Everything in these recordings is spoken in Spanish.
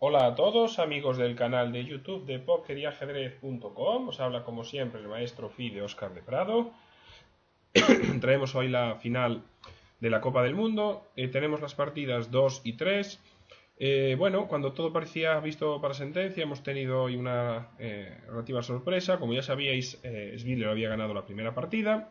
Hola a todos, amigos del canal de YouTube de pokeryAjedrez.com. Os habla como siempre el maestro Fide Oscar de Prado. Traemos hoy la final de la Copa del Mundo. Tenemos las partidas 2 y 3. Bueno, cuando todo parecía visto para sentencia, hemos tenido hoy una relativa sorpresa. Como ya sabíais, Sviller había ganado la primera partida.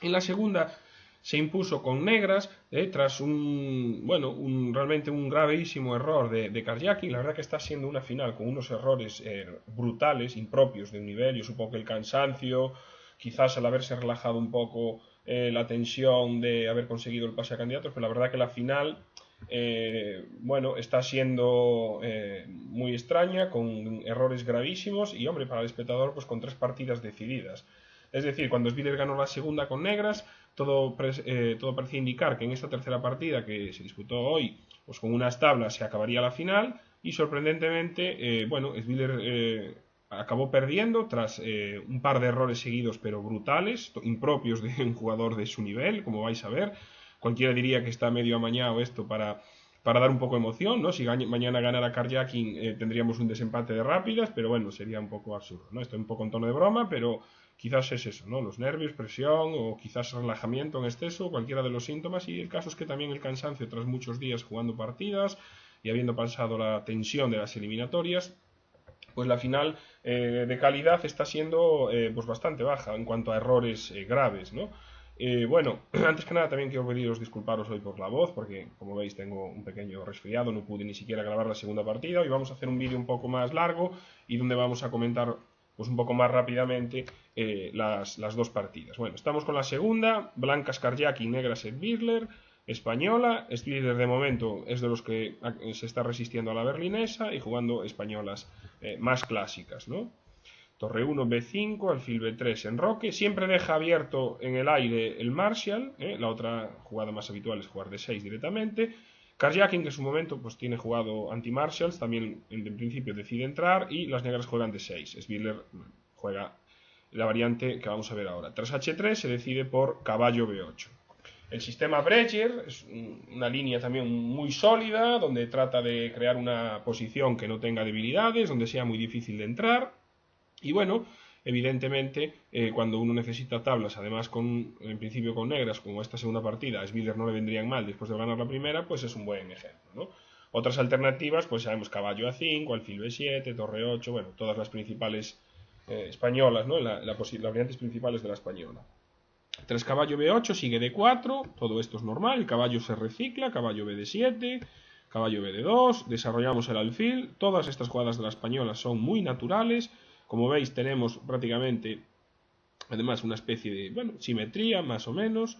En la segunda se impuso con negras tras realmente un gravísimo error de Karjakin. La verdad que está siendo una final con unos errores brutales, impropios de un nivel. Yo supongo que el cansancio, quizás al haberse relajado un poco la tensión de haber conseguido el pase a candidatos, pero la verdad que la final está siendo muy extraña, con errores gravísimos y, hombre, para el espectador, pues con tres partidas decididas. Es decir, cuando Sviller ganó la segunda con negras, todo parecía indicar que en esta tercera partida que se disputó hoy, pues con unas tablas se acabaría la final y sorprendentemente, Sviller acabó perdiendo tras un par de errores seguidos pero brutales, impropios de un jugador de su nivel, como vais a ver. Cualquiera diría que está medio amañado esto para dar un poco de emoción, ¿no? Si mañana ganara Karjakin tendríamos un desempate de rápidas, pero bueno, sería un poco absurdo, ¿no? Esto es un poco en tono de broma, pero quizás es eso, ¿no? Los nervios, presión o quizás relajamiento en exceso, cualquiera de los síntomas, y el caso es que también el cansancio tras muchos días jugando partidas y habiendo pasado la tensión de las eliminatorias, pues la final de calidad está siendo pues bastante baja en cuanto a errores graves, ¿no? Antes que nada también quiero pediros disculparos hoy por la voz, porque como veis tengo un pequeño resfriado, no pude ni siquiera grabar la segunda partida. Hoy vamos a hacer un vídeo un poco más largo y donde vamos a comentar pues un poco más rápidamente las dos partidas. Bueno, estamos con la segunda, blancas Karjakin, negras Birler, española. Spider de momento es de los que se está resistiendo a la berlinesa y jugando españolas más clásicas, ¿no? Torre 1, B5, alfil B3 en roque. Siempre deja abierto en el aire el Marshall. La otra jugada más habitual es jugar D6 directamente. Karjakin, que en su momento pues tiene jugado anti-Marshalls, también en principio decide entrar y las negras juegan D6. Spiller juega la variante que vamos a ver ahora. Tras H3 se decide por caballo B8. El sistema Breyer es una línea también muy sólida, donde trata de crear una posición que no tenga debilidades, donde sea muy difícil de entrar. Y bueno, evidentemente, cuando uno necesita tablas, además en principio con negras, como esta segunda partida, a Sviller no le vendrían mal después de ganar la primera, pues es un buen ejemplo, ¿no? Otras alternativas, pues sabemos caballo A5, alfil B7, torre 8, bueno, todas las principales españolas, ¿no? Las variantes principales de la española. Tras caballo B8 sigue D4, todo esto es normal, el caballo se recicla, caballo BD7, caballo BD2, desarrollamos el alfil. Todas estas jugadas de la española son muy naturales. Como veis tenemos prácticamente, además, una especie de, simetría más o menos.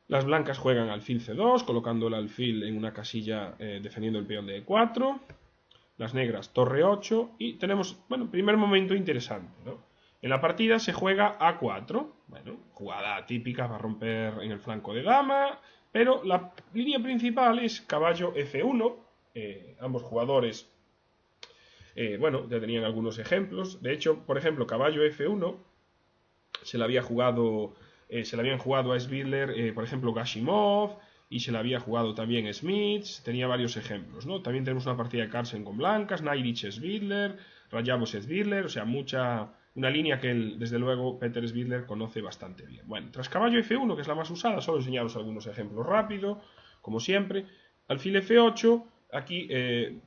Las blancas juegan alfil C2, colocando el alfil en una casilla defendiendo el peón de E4. Las negras torre 8 y tenemos, primer momento interesante, ¿no? En la partida se juega A4, jugada típica para romper en el flanco de dama, pero la línea principal es caballo F1. Ambos jugadores ya tenían algunos ejemplos. De hecho, por ejemplo, caballo F1 se le habían jugado a Sviller, por ejemplo, Gashimov, y se le había jugado también Smith. Tenía varios ejemplos, ¿no? También tenemos una partida de Carlsen con blancas, Nairich Sviller, Rayabos Sviller, o sea, una línea que desde luego Peter Sviller conoce bastante bien. Bueno, tras caballo F1, que es la más usada, solo enseñaros algunos ejemplos rápido, como siempre. Alfil F8, aquí,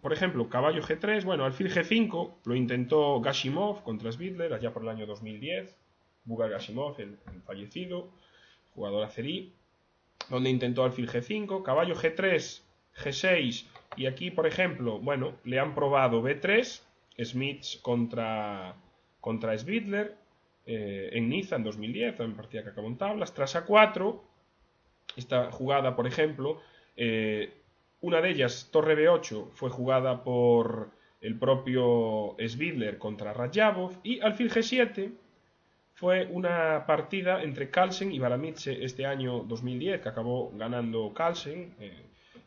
por ejemplo, caballo G3, alfil G5 lo intentó Gashimov contra Sviller allá por el año 2010, Bugar Gashimov, el fallecido, jugador azerí, donde intentó alfil G5, caballo G3, G6, y aquí, por ejemplo, le han probado B3, Smith contra Svitler, en Niza en 2010, también partida que acabó en tablas. Tras A4, esta jugada, por ejemplo, una de ellas, torre B8, fue jugada por el propio Svitler contra Rayabov, y alfil G7 fue una partida entre Carlsen y Baramitse este año 2010, que acabó ganando Carlsen.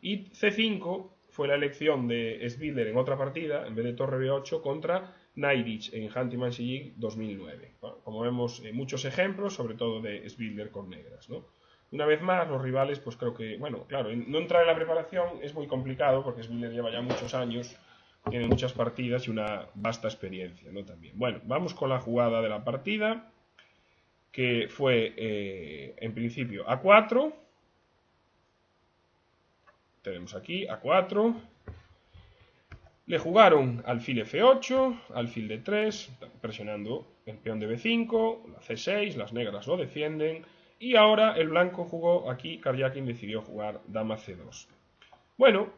Y C5 fue la elección de Svitler en otra partida, en vez de torre B8, contra Nairich en Huntington Sieg 2009. Bueno, como vemos, muchos ejemplos, sobre todo de Svitler con negras, ¿no? Una vez más, los rivales, pues creo que, claro, no entrar en la preparación es muy complicado, porque Svitler lleva ya muchos años tiene muchas partidas y una vasta experiencia, ¿no? También. Bueno, vamos con la jugada de la partida, que fue en principio A4. Tenemos aquí A4. Le jugaron alfil F8, alfil D3, presionando el peón de B5, la C6, las negras lo defienden. Y ahora el blanco jugó aquí, Karjakin decidió jugar dama C2. Bueno,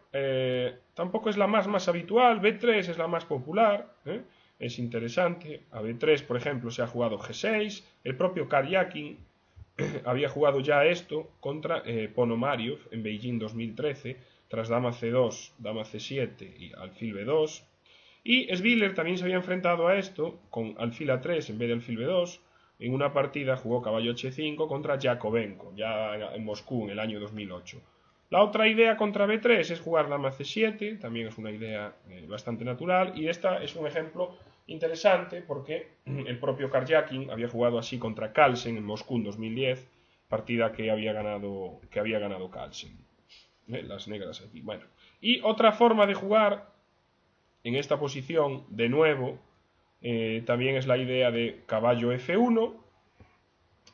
tampoco es la más habitual, B3 es la más popular, es interesante. A B3, por ejemplo, se ha jugado G6, el propio Karjakin había jugado ya esto contra Ponomariov en Beijing 2013, tras dama C2, dama C7 y alfil B2. Y Sviller también se había enfrentado a esto con alfil A3 en vez de alfil B2. En una partida jugó caballo H5 contra Yakovenko, ya en Moscú en el año 2008. La otra idea contra B3 es jugar dama C7, también es una idea bastante natural, y esta es un ejemplo interesante porque el propio Karjakin había jugado así contra Carlsen en Moscú en 2010, partida que había ganado Carlsen. Las negras aquí. Bueno, y otra forma de jugar en esta posición, de nuevo, también es la idea de caballo F1.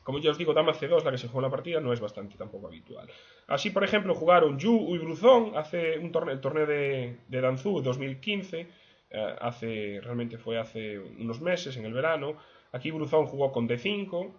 Como ya os digo, dama C2, la que se jugó en la partida, no es bastante tampoco habitual. Así, por ejemplo, jugaron Yu y Bruzón hace el torneo de Danzú 2015, realmente fue hace unos meses, en el verano. Aquí Bruzón jugó con D5,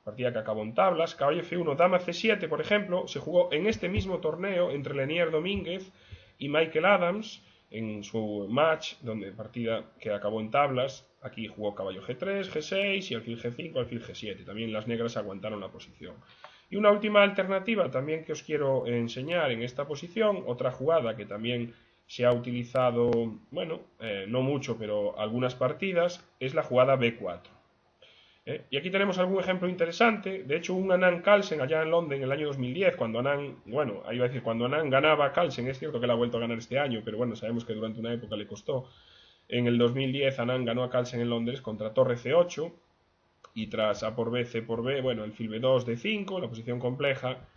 partida que acabó en tablas. Caballo F1, dama C7, por ejemplo, se jugó en este mismo torneo entre Lenier Domínguez y Michael Adams, en su match, donde partida que acabó en tablas. Aquí jugó caballo G3, G6 y alfil G5, alfil G7. También las negras aguantaron la posición. Y una última alternativa también que os quiero enseñar en esta posición, otra jugada que también se ha utilizado, bueno, no mucho, pero algunas partidas, es la jugada B4. Y aquí tenemos algún ejemplo interesante. De hecho, un Anand Carlsen allá en Londres en el año 2010, cuando Anand, bueno, ahí iba a decir, cuando Anand ganaba a Carlsen, es cierto que él ha vuelto a ganar este año, pero bueno, sabemos que durante una época le costó. En el 2010 Anand ganó a Carlsen en Londres contra torre C8 y tras A por B, C por B, bueno, alfil B2, D5, la posición compleja,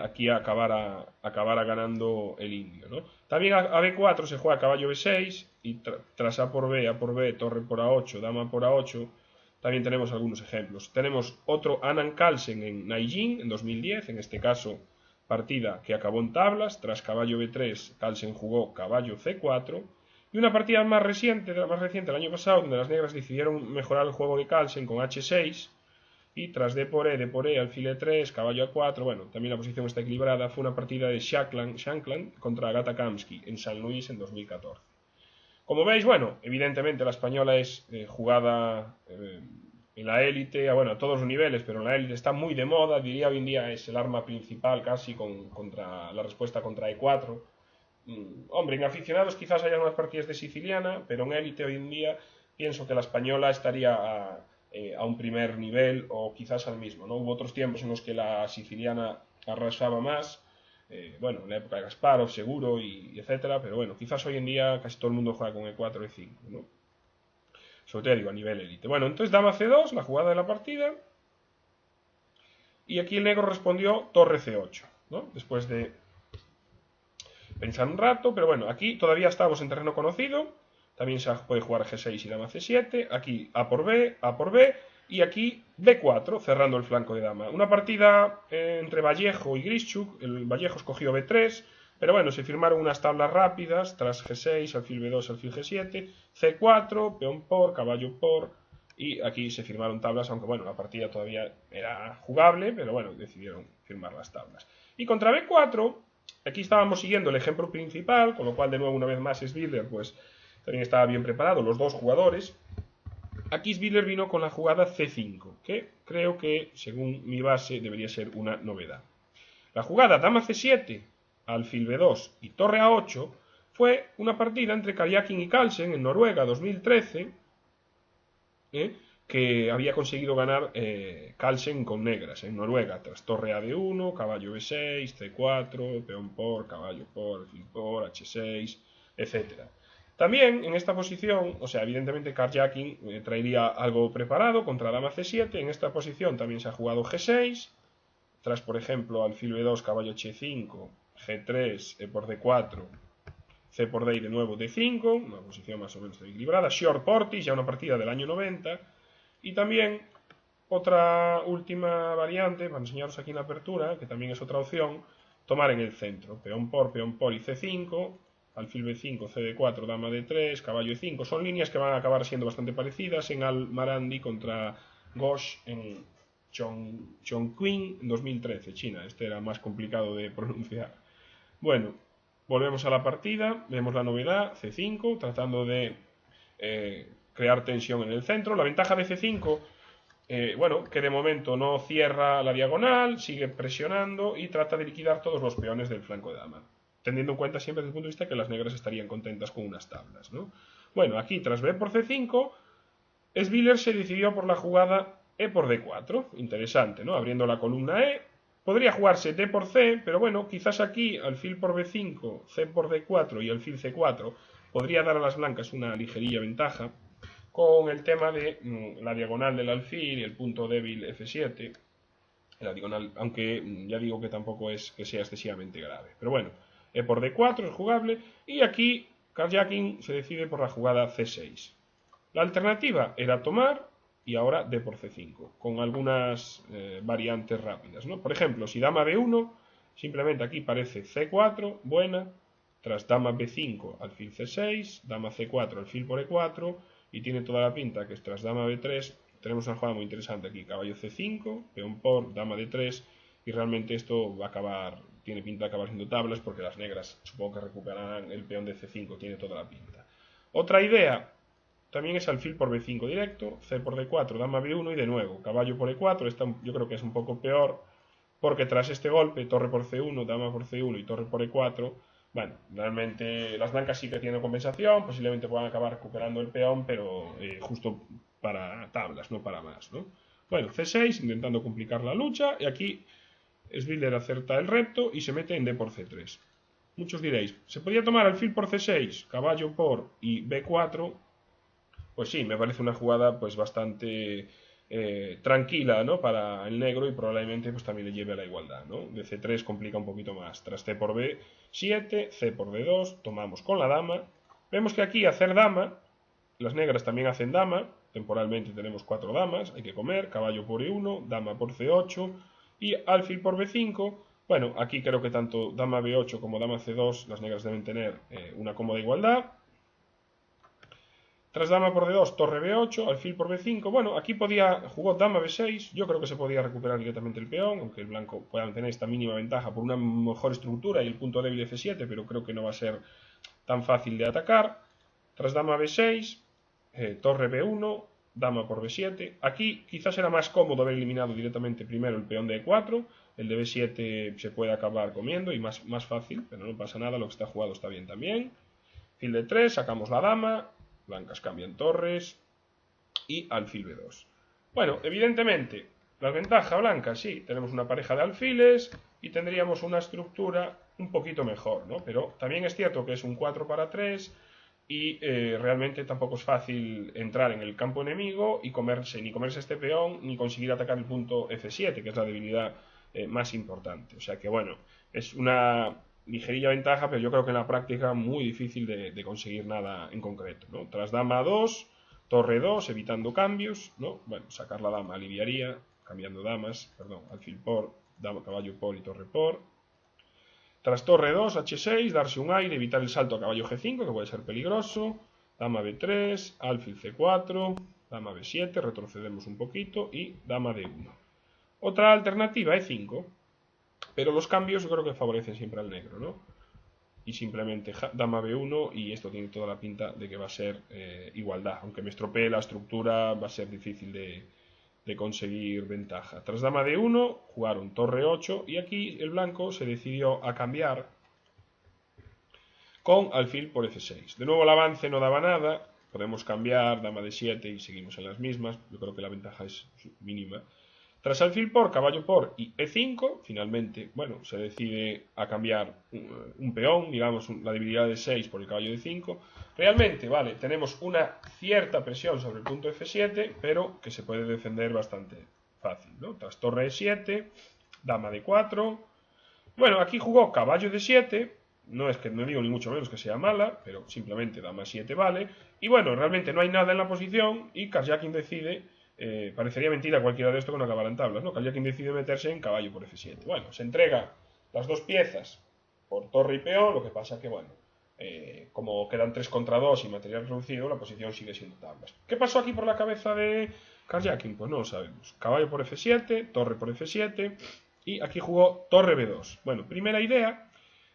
aquí acabara ganando el indio, ¿no? También a B4 se juega caballo B6 y tras A por B, torre por A8, dama por A8, también tenemos algunos ejemplos. Tenemos otro Anand Carlsen en Nanjing en 2010, en este caso partida que acabó en tablas, tras caballo B3 Carlsen jugó caballo C4. Y una partida más reciente, el año pasado, donde las negras decidieron mejorar el juego de Carlsen con H6 y tras D por E, alfil E3, caballo A4, bueno, también la posición está equilibrada, fue una partida de Shankland contra Agata Kamsky en San Luis en 2014. Como veis, bueno, evidentemente la española es jugada en la élite, bueno, a todos los niveles, pero en la élite está muy de moda, diría hoy en día es el arma principal casi contra la respuesta contra E4. Hombre, en aficionados quizás haya unas partidas de siciliana, pero en élite hoy en día pienso que la española estaría a un primer nivel o quizás al mismo, ¿no? Hubo otros tiempos en los que la siciliana arrasaba más, bueno, en la época de Kasparov seguro y etcétera, pero bueno, quizás hoy en día casi todo el mundo juega con E4 y E5, ¿no? Sobre todo digo a nivel élite. Bueno, entonces dama C2, la jugada de la partida, y aquí el negro respondió torre C8, ¿no? Después de pensar un rato, pero bueno, aquí todavía estamos en terreno conocido, también se puede jugar G6 y dama C7, aquí A por B, y aquí B4, cerrando el flanco de dama. Una partida entre Vallejo y Grischuk, el Vallejo escogió B3, pero bueno, se firmaron unas tablas rápidas, tras G6, alfil B2, alfil G7, C4, peón por, caballo por, y aquí se firmaron tablas, aunque bueno, la partida todavía era jugable, pero bueno, decidieron firmar las tablas. Y contra B4, aquí estábamos siguiendo el ejemplo principal, con lo cual de nuevo una vez más Sviller pues también estaba bien preparado, los dos jugadores. Aquí Sviller vino con la jugada C5, que creo que según mi base debería ser una novedad. La jugada dama C7, alfil B2 y torre A8 fue una partida entre Karjakin y Carlsen en Noruega 2013, que había conseguido ganar Carlsen con negras en Noruega, tras torre A de 1, caballo B6, C4, peón por, caballo por, alfil por, H6, etc. También en esta posición, o sea, evidentemente Karjakin traería algo preparado contra dama C7, en esta posición también se ha jugado G6, tras por ejemplo alfil B2, caballo H5, G3, E por D4 C por D y de nuevo D5, una posición más o menos equilibrada. Short Portis, ya una partida del año 90. Y también otra última variante, para enseñaros aquí en la apertura, que también es otra opción, tomar en el centro. Peón por y C5, alfil B5, CD4, dama D3, caballo E5. Son líneas que van a acabar siendo bastante parecidas en Al-Marandi contra Ghosh en Chongqing en 2013, China. Este era más complicado de pronunciar. Bueno, volvemos a la partida, vemos la novedad, C5, tratando de crear tensión en el centro. La ventaja de C5, bueno, que de momento no cierra la diagonal, sigue presionando y trata de liquidar todos los peones del flanco de dama, teniendo en cuenta siempre desde el punto de vista que las negras estarían contentas con unas tablas, ¿no? Bueno, aquí tras B por C5, Sviller se decidió por la jugada E por D4, interesante, ¿no? Abriendo la columna E, podría jugarse D por C, pero bueno, quizás aquí alfil por B5, C por D4 y alfil C4 podría dar a las blancas una ligerilla ventaja con el tema de la diagonal del alfil y el punto débil F7, la diagonal, aunque ya digo que tampoco es que sea excesivamente grave, pero bueno, E por D4 es jugable y aquí Karjakin se decide por la jugada C6. La alternativa era tomar y ahora D por C5, con algunas variantes rápidas, ¿no? Por ejemplo, si dama B1, simplemente aquí parece C4, buena, tras dama B5, alfil C6, dama C4, alfil por E4, y tiene toda la pinta que tras dama B3 tenemos una jugada muy interesante aquí, caballo C5, peón por, dama D3, y realmente esto va a acabar, tiene pinta de acabar siendo tablas porque las negras supongo que recuperarán el peón de C5, tiene toda la pinta. Otra idea también es alfil por B5 directo, C por D4, dama B1 y de nuevo, caballo por E4, esta yo creo que es un poco peor porque tras este golpe, torre por C1, dama por C1 y torre por E4, bueno, realmente las blancas sí que tienen compensación, posiblemente puedan acabar recuperando el peón, pero justo para tablas, no para más, ¿no? Bueno, C6, intentando complicar la lucha, y aquí Sviller acerta el reto y se mete en D por C3. Muchos diréis, ¿se podía tomar alfil por C6, caballo por y B4? Pues sí, me parece una jugada pues bastante tranquila, ¿no? Para el negro y probablemente pues también le lleve a la igualdad, ¿no? De C3 complica un poquito más. Tras C por B7, C por D2, tomamos con la dama. Vemos que aquí hacer dama, las negras también hacen dama, temporalmente tenemos 4 damas, hay que comer, caballo por E1, dama por C8 y alfil por B5. Bueno, aquí creo que tanto dama B8 como dama C2 las negras deben tener una cómoda igualdad. Tras dama por D2, torre B8, alfil por B5. Bueno, aquí jugó dama B6. Yo creo que se podía recuperar directamente el peón, aunque el blanco pueda tener esta mínima ventaja por una mejor estructura y el punto débil F7, pero creo que no va a ser tan fácil de atacar. Tras dama B6, torre B1, dama por B7. Aquí quizás era más cómodo haber eliminado directamente primero el peón de E4. El de B7 se puede acabar comiendo y más fácil, pero no pasa nada, lo que está jugado está bien también. Fil de 3, sacamos la dama. Blancas cambian torres y alfil B2. Bueno, evidentemente, la ventaja blanca, sí, tenemos una pareja de alfiles y tendríamos una estructura un poquito mejor, ¿no? Pero también es cierto que es un 4 para 3 y realmente tampoco es fácil entrar en el campo enemigo y ni comerse este peón, ni conseguir atacar el punto F7, que es la debilidad más importante. O sea que, bueno, es una ligerilla ventaja, pero yo creo que en la práctica muy difícil de conseguir nada en concreto, ¿no? Tras dama 2, torre 2, evitando cambios, ¿no? Bueno, sacar la dama aliviaría, cambiando damas, perdón, alfil por, dama, caballo por y torre por. Tras torre 2, H6, darse un aire, evitar el salto a caballo G5, que puede ser peligroso. Dama B3, alfil C4, dama B7, retrocedemos un poquito y dama D1. Otra alternativa, E5. Pero los cambios yo creo que favorecen siempre al negro, ¿no? Y simplemente dama B1 y esto tiene toda la pinta de que va a ser igualdad. Aunque me estropee la estructura va a ser difícil de conseguir ventaja. Tras dama D1 jugaron torre 8 y aquí el blanco se decidió a cambiar con alfil por F6. De nuevo el avance no daba nada, podemos cambiar dama D7 y seguimos en las mismas. Yo creo que la ventaja es mínima. Tras alfil por, caballo por y E5, finalmente, bueno, se decide a cambiar un peón, digamos, la debilidad de 6 por el caballo de 5. Realmente, vale, tenemos una cierta presión sobre el punto F7, pero que se puede defender bastante fácil, ¿no? Tras torre E7, dama D4. Bueno, aquí jugó caballo D7, no es que no digo ni mucho menos que sea mala, pero simplemente dama 7 vale. Y bueno, realmente no hay nada en la posición y Karjakin decide, parecería mentira cualquiera de esto que no acabará en tablas, ¿no? Karjakin decide meterse en caballo por F7. Bueno, se entrega las dos piezas por torre y peón, lo que pasa que, bueno, como quedan 3 contra 2 y material reducido, la posición sigue siendo tablas. ¿Qué pasó aquí por la cabeza de Karjakin? Pues no lo sabemos. Caballo por F7, torre por F7 y aquí jugó torre B2. Bueno, primera idea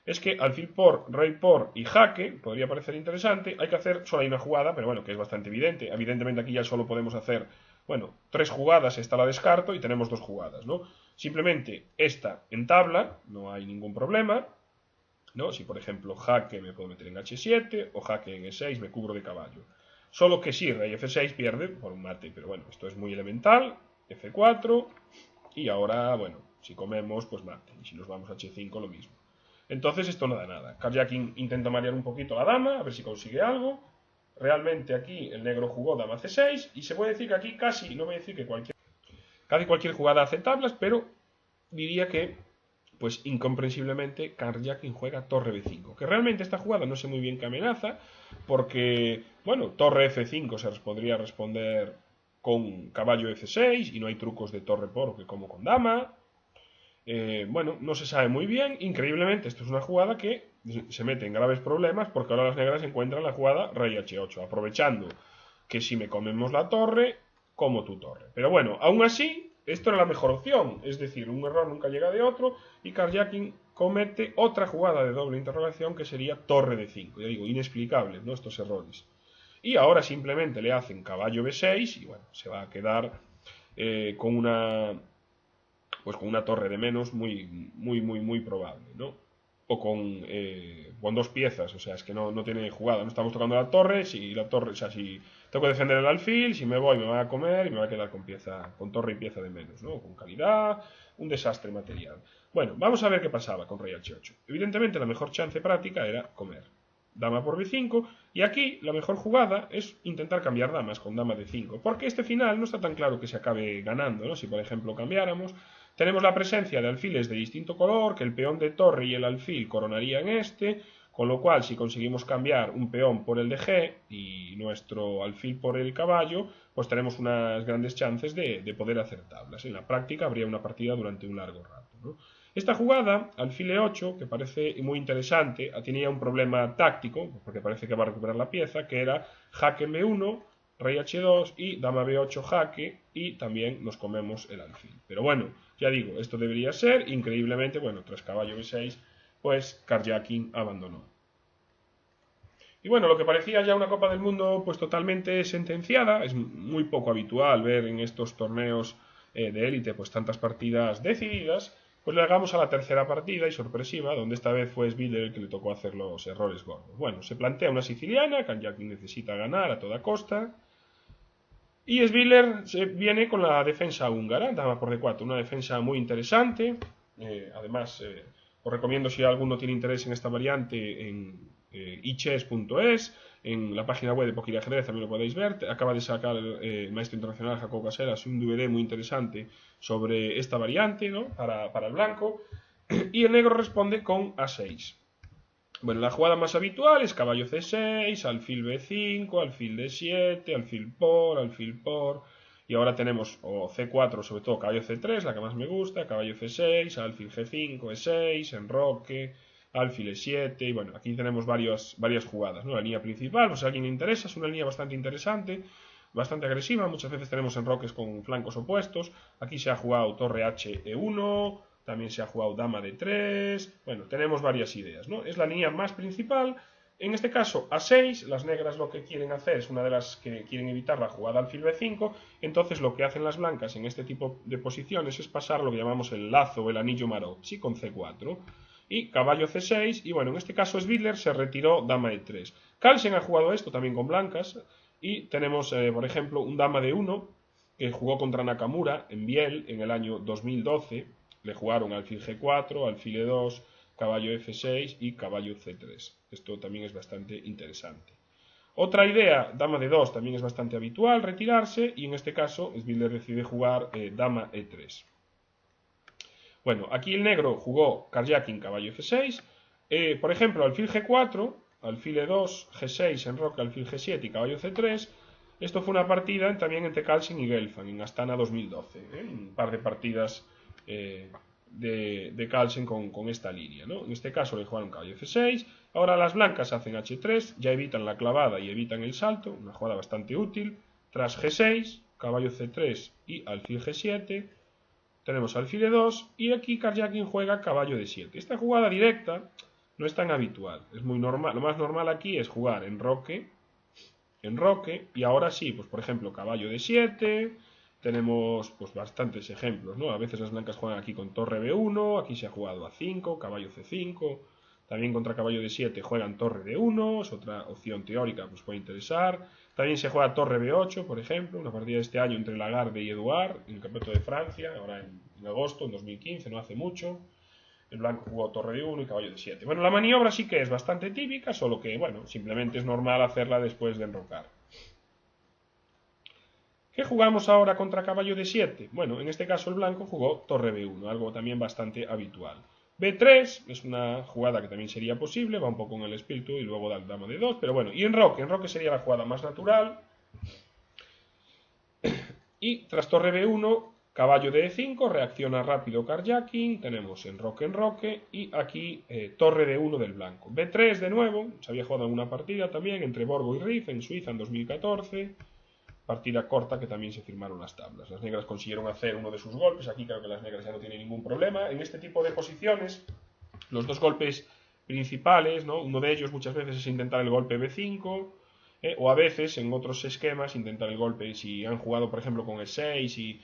es que alfil por, rey por y jaque, podría parecer interesante, hay que hacer, solo hay una jugada, pero bueno, que es bastante evidente. Evidentemente aquí ya solo podemos hacer, bueno, 3 jugadas, esta la descarto y tenemos 2 jugadas, ¿no? Simplemente esta en tabla, no hay ningún problema, ¿no? Si por ejemplo jaque me puedo meter en H7 o jaque en E6 me cubro de caballo. Solo que sí, rey F6 pierde por un mate, pero bueno, esto es muy elemental, F4 y ahora, bueno, si comemos pues mate y si nos vamos a H5 lo mismo. Entonces esto no da nada. Karjakin intenta marear un poquito a la dama, a ver si consigue algo. Realmente aquí el negro jugó dama C6 y se puede decir que aquí casi, no voy a decir que casi cualquier jugada hace tablas, pero diría que pues incomprensiblemente Karjakin juega torre B5, que realmente esta jugada no sé muy bien qué amenaza, porque, bueno, torre F5 se podría responder con caballo F6 y no hay trucos de torre por que como con dama. Bueno, no se sabe muy bien, increíblemente esto es una jugada que se mete en graves problemas porque ahora las negras encuentran la jugada rey H8, aprovechando que si me comemos la torre, como tu torre. Pero bueno, aún así, esto era la mejor opción, es decir, un error nunca llega de otro y Karjakin comete otra jugada de doble interrogación que sería torre de 5, ya digo, inexplicable, ¿no? Estos errores. Y ahora simplemente le hacen caballo B6 y bueno, se va a quedar con una pues con una torre de menos muy probable, ¿no? O con 2 piezas, o sea, es que no tiene jugada, no estamos tocando la torre, si la torre, o sea, si tengo que defender el alfil, si me voy me van a comer y me va a quedar con torre y pieza de menos, ¿no? Con calidad, un desastre material. Bueno, vamos a ver qué pasaba con rey H8. Evidentemente la mejor chance práctica era comer. Dama por B5, y aquí la mejor jugada es intentar cambiar damas con dama de 5, porque este final no está tan claro que se acabe ganando, ¿no? Si por ejemplo cambiáramos, tenemos la presencia de alfiles de distinto color, que el peón de torre y el alfil coronarían este, con lo cual si conseguimos cambiar un peón por el de G y nuestro alfil por el caballo, pues tenemos unas grandes chances de poder hacer tablas. En la práctica habría una partida durante un largo rato, ¿no? Esta jugada, alfil E8, que parece muy interesante, tenía un problema táctico, porque parece que va a recuperar la pieza, que era jaque B1, rey H2 y dama B8 jaque, y también nos comemos el alfil. Pero bueno, ya digo, esto debería ser, increíblemente, bueno, tras caballo B6, pues Karjakin abandonó. Y bueno, lo que parecía ya una Copa del Mundo pues totalmente sentenciada, es muy poco habitual ver en estos torneos de élite pues tantas partidas decididas, pues llegamos a la tercera partida y sorpresiva, donde esta vez fue Sviller el que le tocó hacer los errores gordos. Bueno, se plantea una siciliana, Karjakin necesita ganar a toda costa, y Sviller se viene con la defensa húngara, dama por D4, una defensa muy interesante, además os recomiendo si alguno tiene interés en esta variante en ichess.es, en la página web de Poker y Ajedrez también lo podéis ver. Acaba de sacar el maestro internacional Jacobo Caseras un DVD muy interesante sobre esta variante, ¿no? para el blanco, y el negro responde con A6. Bueno, la jugada más habitual es caballo C6, alfil B5, alfil D7, alfil por, y ahora tenemos o C4, sobre todo caballo C3, la que más me gusta, caballo C6, alfil G5, E6, enroque, alfil E7, y bueno, aquí tenemos varias jugadas, ¿no? La línea principal, pues si a alguien le interesa, es una línea bastante interesante, bastante agresiva, muchas veces tenemos enroques con flancos opuestos, aquí se ha jugado torre H E1, también se ha jugado dama de 3, bueno, tenemos varias ideas, ¿no? Es la línea más principal, en este caso A6, las negras lo que quieren hacer es una de las que quieren evitar la jugada alfil B5, entonces lo que hacen las blancas en este tipo de posiciones es pasar lo que llamamos el lazo o el anillo Marozzi con C4, y caballo C6, y bueno, en este caso Sviller se retiró dama E3. Carlsen ha jugado esto también con blancas, y tenemos, por ejemplo, un dama de 1, que jugó contra Nakamura en Biel en el año 2012, le jugaron alfil G4, alfil E2, caballo F6 y caballo C3. Esto también es bastante interesante. Otra idea, dama de 2, también es bastante habitual retirarse, y en este caso Sviller decide jugar dama E3. Bueno, aquí el negro jugó Karjakin caballo F6, Por ejemplo, alfil G4, alfil E2, G6, enroque, alfil G7 y caballo C3. Esto fue una partida también entre Carlsen y Gelfand en Astana 2012. Un par de partidas de Carlsen con esta línea, ¿no? En este caso le jugaron caballo C6. Ahora las blancas hacen H3, ya evitan la clavada y evitan el salto, una jugada bastante útil. Tras G6, caballo C3 y alfil G7. Tenemos alfil E2 y aquí Karjakin juega caballo D7. Esta jugada directa no es tan habitual, es muy normal. Lo más normal aquí es jugar enroque, y ahora sí, pues por ejemplo caballo D7. Tenemos pues bastantes ejemplos, ¿no? A veces las blancas juegan aquí con torre B1, aquí se ha jugado A5, caballo C5, también contra caballo D7 juegan torre D1, es otra opción teórica, pues puede interesar. También se juega torre B8, por ejemplo, una partida de este año entre Lagarde y Eduard, en el Campeonato de Francia, ahora en agosto, en 2015, no hace mucho. El blanco jugó torre D1 y caballo D7. Bueno, la maniobra sí que es bastante típica, solo que, bueno, simplemente es normal hacerla después de enrocar. ¿Qué jugamos ahora contra caballo D7? Bueno, en este caso el blanco jugó torre B1, algo también bastante habitual. B3 es una jugada que también sería posible, va un poco en el espíritu y luego da el dama D2, pero bueno, y enroque sería la jugada más natural. Y tras torre B1, caballo D5, reacciona rápido Karjakin, tenemos enroque y aquí torre D1 del blanco. B3 de nuevo, se había jugado en una partida también entre Borgo y Riff en Suiza en 2014. Partida corta que también se firmaron las tablas. Las negras consiguieron hacer uno de sus golpes. Aquí creo que las negras ya no tienen ningún problema. En este tipo de posiciones, los dos golpes principales, ¿no? Uno de ellos muchas veces es intentar el golpe B5, o a veces en otros esquemas intentar el golpe, si han jugado por ejemplo con E6 y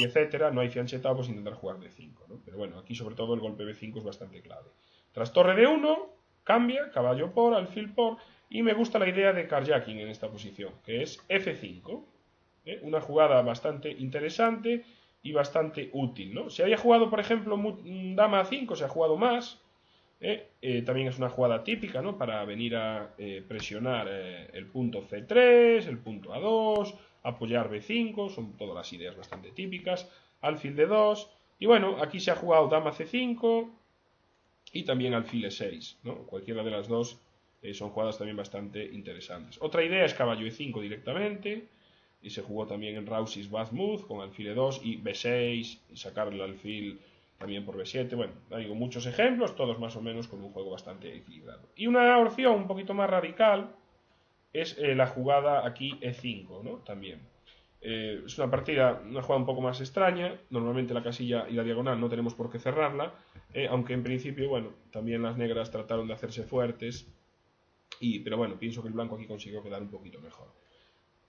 etcétera, no hay fianchetado, pues intentar jugar D5, ¿no? Pero bueno, aquí sobre todo el golpe B5 es bastante clave. Tras torre D1, cambia, caballo por, alfil por. Y me gusta la idea de Karjakin en esta posición, que es F5. Una jugada bastante interesante y bastante útil, ¿no? Se había jugado, por ejemplo, dama A5, se ha jugado más. También es una jugada típica, ¿no? Para venir a presionar el punto C3, el punto A2, apoyar B5, son todas las ideas bastante típicas. Alfil D2. Y bueno, aquí se ha jugado dama C5 y también alfil E6, ¿no? Cualquiera de las dos son jugadas también bastante interesantes. Otra idea es caballo E5 directamente, y se jugó también en Rousy's Bathmouth con alfil E2 y B6, y sacar el alfil también por B7. Bueno, digo, muchos ejemplos, todos más o menos con un juego bastante equilibrado. Y una opción un poquito más radical es la jugada aquí E5, ¿no? También. Es una partida, una jugada un poco más extraña. Normalmente la casilla y la diagonal no tenemos por qué cerrarla, aunque en principio, bueno, también las negras trataron de hacerse fuertes. Pero bueno, pienso que el blanco aquí consiguió quedar un poquito mejor.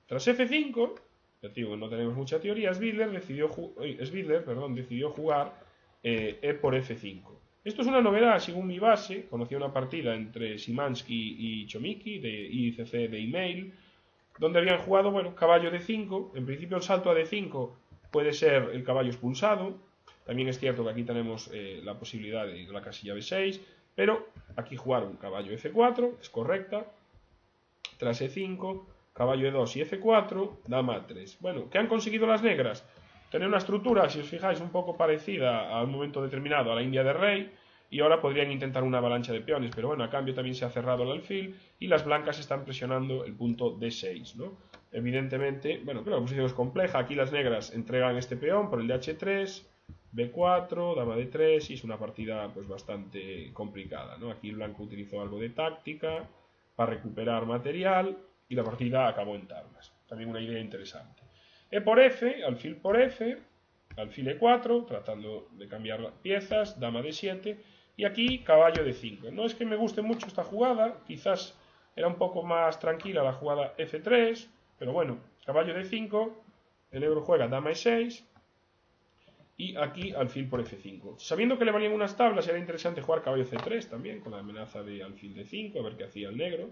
Tras F5, ya digo, no tenemos mucha teoría, Svidler decidió jugar E por F5. Esto es una novedad, según mi base. Conocí una partida entre Simansky y Chomiki de ICC de email, donde habían jugado, bueno, caballo D5. En principio el salto a D5 puede ser el caballo expulsado. También es cierto que aquí tenemos la posibilidad de ir a la casilla B6. Pero aquí jugaron caballo F4, es correcta. Tras E5, caballo E2 y F4, dama A3. Bueno, ¿qué han conseguido las negras? Tener una estructura, si os fijáis, un poco parecida a un momento determinado a la India de rey. Y ahora podrían intentar una avalancha de peones, pero bueno, a cambio también se ha cerrado el alfil y las blancas están presionando el punto D6, ¿no? Evidentemente, bueno, pero la posición es compleja. Aquí las negras entregan este peón por el de H3, B4, dama D3 y es una partida pues bastante complicada, ¿no? Aquí el blanco utilizó algo de táctica para recuperar material y la partida acabó en tablas. También una idea interesante. E por F, alfil por F, alfil E4, tratando de cambiar piezas, dama D7 y aquí caballo D5. No es que me guste mucho esta jugada, quizás era un poco más tranquila la jugada F3, pero bueno, caballo D5, el negro juega dama E6 y aquí alfil por F5. Sabiendo que le valían unas tablas, era interesante jugar caballo C3 también, con la amenaza de alfil D5, a ver qué hacía el negro.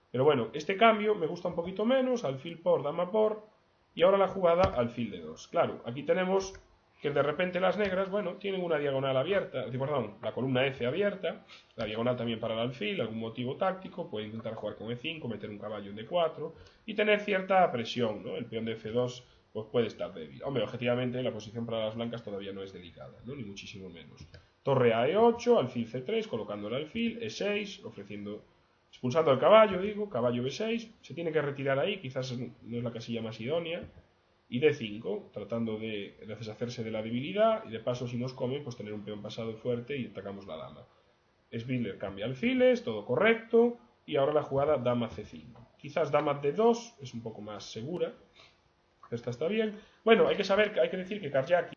Pero bueno, este cambio me gusta un poquito menos, alfil por, dama por, y ahora la jugada alfil D2. Claro, aquí tenemos que de repente las negras, bueno, tienen una diagonal abierta, perdón, la columna F abierta, la diagonal también para el alfil, algún motivo táctico, puede intentar jugar con E5, meter un caballo en D4 y tener cierta presión, ¿no? El peón de F2 pues puede estar débil. Hombre, objetivamente la posición para las blancas todavía no es delicada, ¿no? Ni muchísimo menos. torre a E8, alfil C3, colocando el alfil, E6, expulsando al caballo, caballo B6, se tiene que retirar ahí, quizás no es la casilla más idónea, y D5, tratando de deshacerse de la debilidad, y de paso si nos come, pues tener un peón pasado fuerte y atacamos la dama. Spindler cambia alfiles, todo correcto, y ahora la jugada dama C5. Quizás dama D2 es un poco más segura, esta está bien. Bueno, hay que decir que Karyagi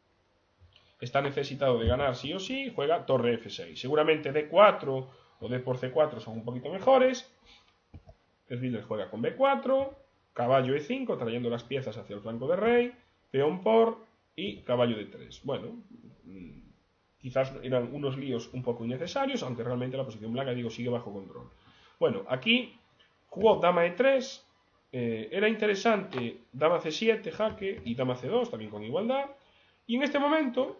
está necesitado de ganar sí o sí, juega torre F6. Seguramente D4 o D por C4 son un poquito mejores. Spindler juega con B4, caballo E5, trayendo las piezas hacia el flanco de rey, peón por y caballo D3. Bueno, quizás eran unos líos un poco innecesarios, aunque realmente la posición blanca, sigue bajo control. Bueno, aquí jugó dama E3, era interesante dama C7, jaque, y dama C2, también con igualdad. Y en este momento,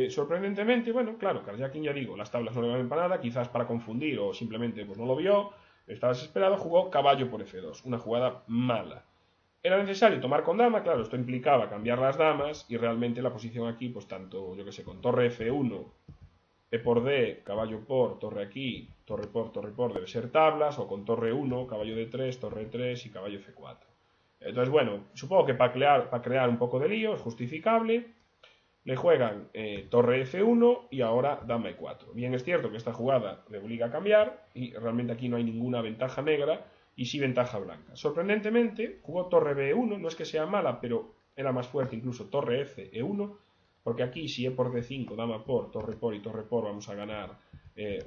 sorprendentemente, bueno, claro, Karyagi, ya las tablas no le valen para nada, quizás para confundir o simplemente pues no lo vio, estaba desesperado, jugó caballo por F2, una jugada mala. Era necesario tomar con dama, claro, esto implicaba cambiar las damas y realmente la posición aquí, pues tanto, yo que sé, con torre F1, E por D, caballo por, torre aquí, torre por, debe ser tablas, o con torre 1, caballo D3, torre 3 y caballo F4. Entonces, bueno, supongo que para crear un poco de lío es justificable. Le juegan torre F1 y ahora dama E4. Bien, es cierto que esta jugada le obliga a cambiar y realmente aquí no hay ninguna ventaja negra y sí ventaja blanca. Sorprendentemente, jugó torre B1, no es que sea mala, pero era más fuerte incluso torre F, E1, porque aquí si E por D5, dama por y torre por, vamos a ganar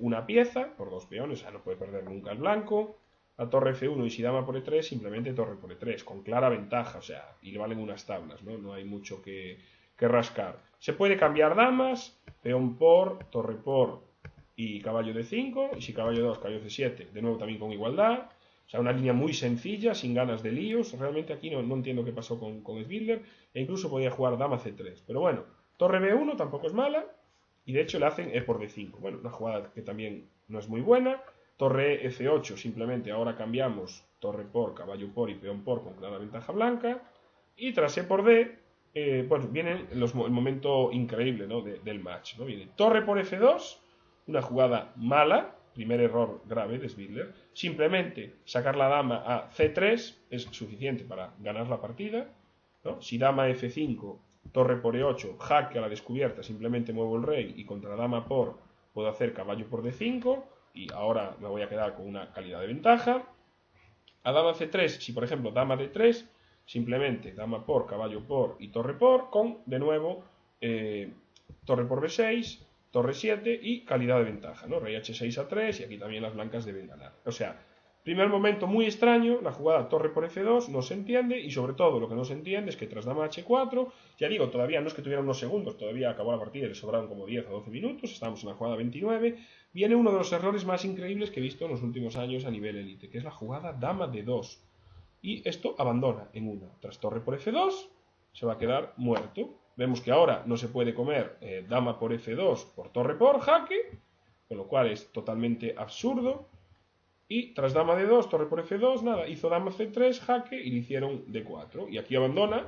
una pieza por dos peones, o sea, no puede perder nunca el blanco. A torre F1 y si dama por E3, simplemente torre por E3, con clara ventaja, o sea, y le valen unas tablas, ¿no? No hay mucho que rascar. Se puede cambiar damas, peón por, torre por y caballo D5, y si caballo 2, caballo C7, de nuevo también con igualdad. O sea, una línea muy sencilla, sin ganas de líos. Realmente aquí no entiendo qué pasó con Spindler, e incluso podía jugar dama C3. Pero bueno, torre B1 tampoco es mala, y de hecho le hacen E por D5. Bueno, una jugada que también no es muy buena. Torre F8, simplemente ahora cambiamos torre por, caballo por y peón por con clara ventaja blanca. Y tras E por D, pues viene el momento increíble, ¿no? del match, ¿no? Viene torre por F2, una jugada mala, primer error grave de Spindler. Simplemente sacar la dama a C3 es suficiente para ganar la partida, ¿no? Si dama F5, torre por E8, jaque a la descubierta, simplemente muevo el rey y contra dama por puedo hacer caballo por D5 y ahora me voy a quedar con una calidad de ventaja. A dama C3, si por ejemplo dama D3, simplemente dama por, caballo por y torre por, con de nuevo torre por B6, torre 7 y calidad de ventaja, ¿no? Rey H6 a 3 y aquí también las blancas deben ganar. O sea, primer momento muy extraño, la jugada torre por F2 no se entiende y sobre todo lo que no se entiende es que tras dama H4, ya todavía no es que tuviera unos segundos, todavía acabó la partida y le sobraron como 10 o 12 minutos, estamos en la jugada 29, viene uno de los errores más increíbles que he visto en los últimos años a nivel élite, que es la jugada dama D2. Y esto abandona en una. Tras torre por F2, se va a quedar muerto. Vemos que ahora no se puede comer dama por F2 por torre por jaque, con lo cual es totalmente absurdo. Y tras dama D2, torre por F2, nada, hizo dama C3, jaque y le hicieron D4. Y aquí abandona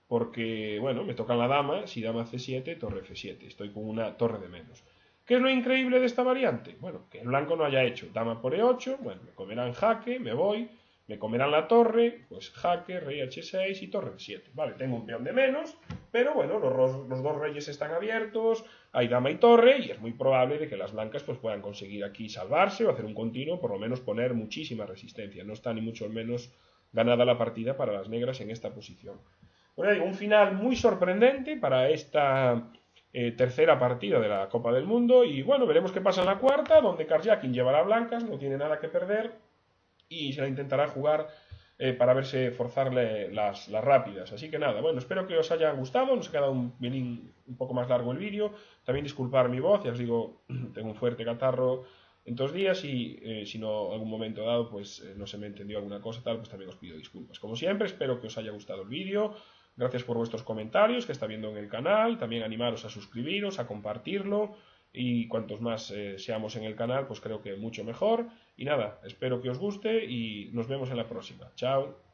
porque, bueno, me toca la dama, si dama C7, torre F7. Estoy con una torre de menos. ¿Qué es lo increíble de esta variante? Bueno, que el blanco no haya hecho dama por E8, bueno, me comerán jaque, me voy. Me comerán la torre, pues jaque, rey H6 y torre F7. Vale, tengo un peón de menos, pero bueno, los dos reyes están abiertos, hay dama y torre, y es muy probable de que las blancas pues puedan conseguir aquí salvarse o hacer un continuo, por lo menos poner muchísima resistencia. No está ni mucho menos ganada la partida para las negras en esta posición. Bueno, un final muy sorprendente para esta tercera partida de la Copa del Mundo, y bueno, veremos qué pasa en la cuarta, donde Karyagi llevará a blancas, no tiene nada que perder, y se la intentará jugar para verse forzarle las rápidas. Así que nada, bueno, espero que os haya gustado, nos ha quedado un poco más largo el vídeo, también disculpar mi voz, ya os digo, tengo un fuerte catarro en 2 días y si no, en algún momento dado, pues no se me entendió alguna cosa tal, pues también os pido disculpas. Como siempre, espero que os haya gustado el vídeo, gracias por vuestros comentarios que está viendo en el canal, también animaros a suscribiros, a compartirlo, y cuantos más seamos en el canal, pues creo que mucho mejor. Y nada, espero que os guste y nos vemos en la próxima. Chao.